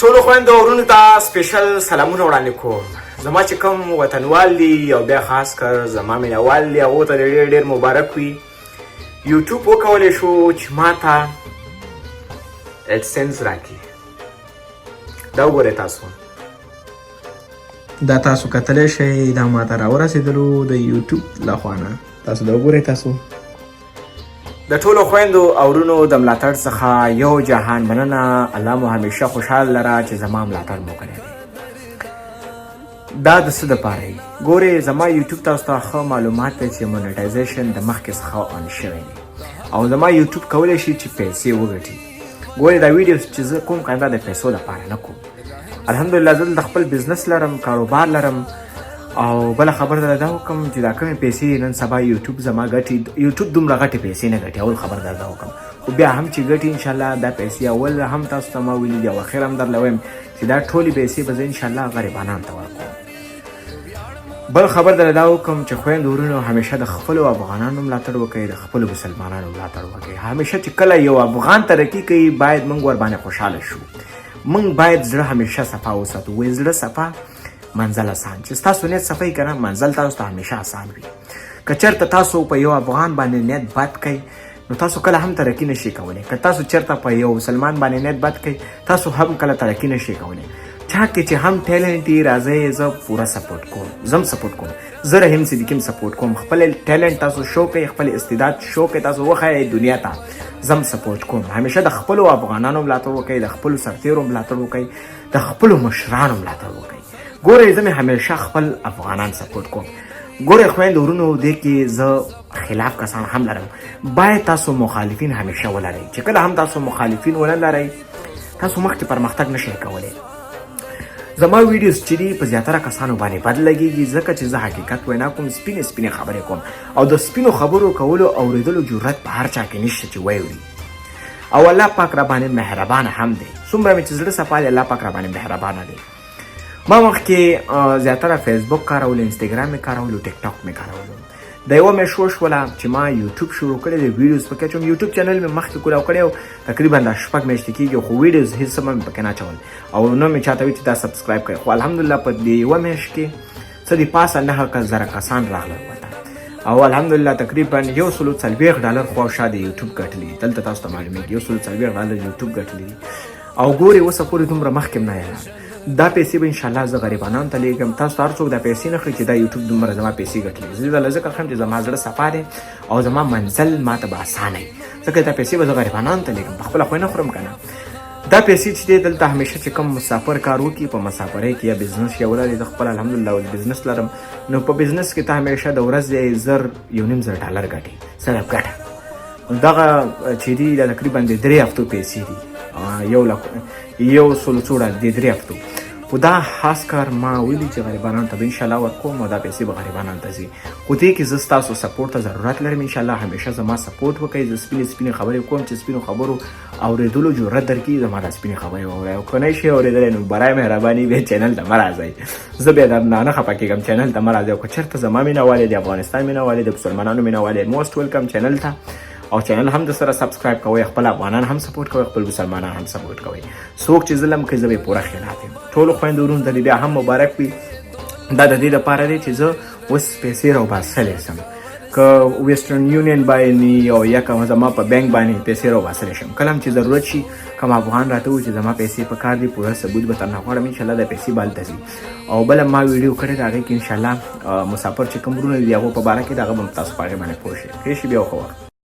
ټولو خویندو ورونو ته سپیشل سلامونه وړاندې کوم. زما چې کوم وطنوال دي او بیا خاص کر زما مینوال دي هغو ته ډېر ډېر مبارک وي. یوټیوب وکولی شو چې ما ته ایډسنس راکړي. دا وګورئ تاسو، دا تاسو کتلی شئ، دا ما ته راورسېدلو د یوټیوب لخوا نه. تاسو دا وګورئ. تاسو د ټولو خویندو او ورونو د ملاتړ څخه یو جهان مننه. الله مو همیشه خوشحال لره چې زما ملاتړ مو کړی دی. دا د څه دپاره وي؟ ګورې زما یوټیوب تاسو ته ښه معلومات دی چې مونیټایزیشن د مخکې څخه آن شوی دی او زما یوټیوب کولی شي چې پیسې وګټي. ګورې دا ویډیوز چې زه کوم کنه دا د پیسو لپاره نه کوم. الحمدلله زه د خپل بزنس لرم، کاروبار لرم او بله خبر در دا وکم چې دا کومې پیسې نن سبا یوټیوب زما ګټي. یوټیوب دومره غټې پیسې نه ګټي، اول خبر در دا وکم. خو بیا هم چې ګټي انشاءالله دا پیسې اول هم تاسو ته ما ویلي دي او اخر هم درله وایم چې دا ټولې پیسې به زه انشاءالله غریبانانو ته ورکوم. بل خبر در دا وکم چې خویندو ورونو همیشه د خپلو افغانانو ملاتړ وکړئ، د خپلو مسلمانانو ملاتړ وکړئ. همیشه چې کله یو افغان ترقي کوي باید موږ ورباندې خوشحاله شو. موږ باید زړه همیشه صفا وساتو. وایي زړه صفا منزل آسان. چې ستاسو نیت صفای کنه منزل تاسو ته همیشه آسان وي. که چېرته تاسو په یو افغان باندې نیت بد کوئ نو تاسو کله هم ترقي نشئ کولی. که تاسو چېرته په یو مسلمان باندې نیت بد کوئ تاسو هم کله ترقي نشئ کولی. چا کې چې هم ټیلنټ یې راځئ زه پوره سپورټ کوم، زم سپورټ کوم. زه رحیم صدیقي هم سپورټ کوم. خپل ټیلنټ تاسو شو کوئ، خپل استعداد شو کوئ، تاسو وښایئ دنیا ته. زم سپورټ کوم. همیشه د خپلو افغانانو ملاتړ وکړئ، د خپلو سرتیرو ملاتړ وکړئ، د خپلو مشرانو ملاتړ وکړئ. ګورئ زه مې همیشه خپل افغانان سپورټ کوم. ګورئ خویندو ورونو دې کې زه خلاف کسان هم لرم. باید تاسو مخالفین همیشه ولرئ. چې کله هم تاسو مخالفین ونه لرئ تاسو مخکې پرمختګ نشئ کولی. زما ویډیوز چې دي په زیاتره کسانو باندې بد لګېږي ځکه چې زه حقیقت وینا کوم، سپینې سپینې خبرې کوم او د سپینو خبرو کولو اورېدلو جرأت په هر چا کې نشته چې ویوري. او الله پاک را باندې مهربانه هم دی. څومره مې چې زړه صفا دی الله پاک را باندې مهربانه دی. ما مخکې زیاتره فیسبوک کارولو، انستګرام مې کارولو، ټیک ټاک مې کارولو. د یوه میاشت وشوله چې ما یوټیوب شروع کړی دی، ویډیوز پکې اچوم. یوټیوب چینل مې مخکې کولاو کړی و، تقریبا دا 6 میاشتې کېږي، خو ویډیوز هېڅ مې پکې نه اچول او نه مې چاته وي چې دا سبسکرایب کړئ. خو الحمدلله په دې یوه میاشت کې څه د پاسه 9,000 کسان راغلل ورته او الحمدلله تقریبا $140 خواوشا د یوټیوب ګټلي. دلته تاسو ته معلومېږي $140 یوټیوب ګټلي. او ګورې اوسه پورې دومره مخکې هم نه یم. دا پیسې به انشاءالله زه غریبانانو ته لیږم. تاسو هر څوک دا پیسې نه خوري چې دا یوټیوب دومره زما پیسې ګټلي. زه دله ذکر کوم چې زما زړه صفا دی او زما منزل ماته به اسانه وي ځکه دا پیسې به زه غریبانانو ته لیږم، پخپله خو یې نه خورم که نه. دا پیسې چې دی دلته همیشه چې کوم مسافر کار وکړي په مسافرۍ کې یا بزنس کې ولري. زه خپل الحمدلله بزنس لرم نو په بزنس کې ته همیشه د ورځې $1,500 ګټې صرف ګټه. دغه چې دي دا تقریبا د 3 هفتو پیسې دي. 1,100 د 3 هفتو. خو دا خاص کار ما ویلي چې غریبانانو ته به انشاءالله ورکوم او دا پیسې به غریبانانو ته ځي. خو دې کې زه ستاسو سپورټ ته ضرورت لرم. انشاءالله همیشه زما سپورټ وکړئ. زه سپینې سپینې خبرې کوم چې سپینو خبرو اورېدلو جرأت درکړي. زما دا سپینې خبرې واورئ او که نه شئ اورېدلی نو برای مهرباني بیا چینل ته مه راځئ. زه بیا نه خفه کېږم، چینل ته مه راځئ. او که چېرته زما مینهوال د افغانستان مینهوال د مسلمانانو مینهوال موسټ ویلکم چینل ته. او چینل هم د سره سبسکرایب کوئ، خپل افغانان هم سپورټ کوئ، خپل مسلمانان هم سپورټ کوئ. څوک چې ظلم کوي زه به یې پوره خیانت یم. ټولو خویندو ورونو ته بیا هم مبارک وي. دا د دې دپاره دی چې زه اوس پیسې راوباسلی شم. که ویسټرن یونین باندې او یا که زما په بینک باندې پیسې راوباسلی شم. کله هم چې ضرورت شي کوم افغان راته وایي چې زما پیسې په کار دي، پوره ثبوت به درنه غواړم، انشاءالله دا پیسې به هلته ځي. او بله ما ویډیو کړې د هغې کې انشاءالله مسافر چې کوم وروڼه دي هغو په باره کې د هغه به تاسو په هغې باندې پوه شئ. ښه شي بیا ښه وخت.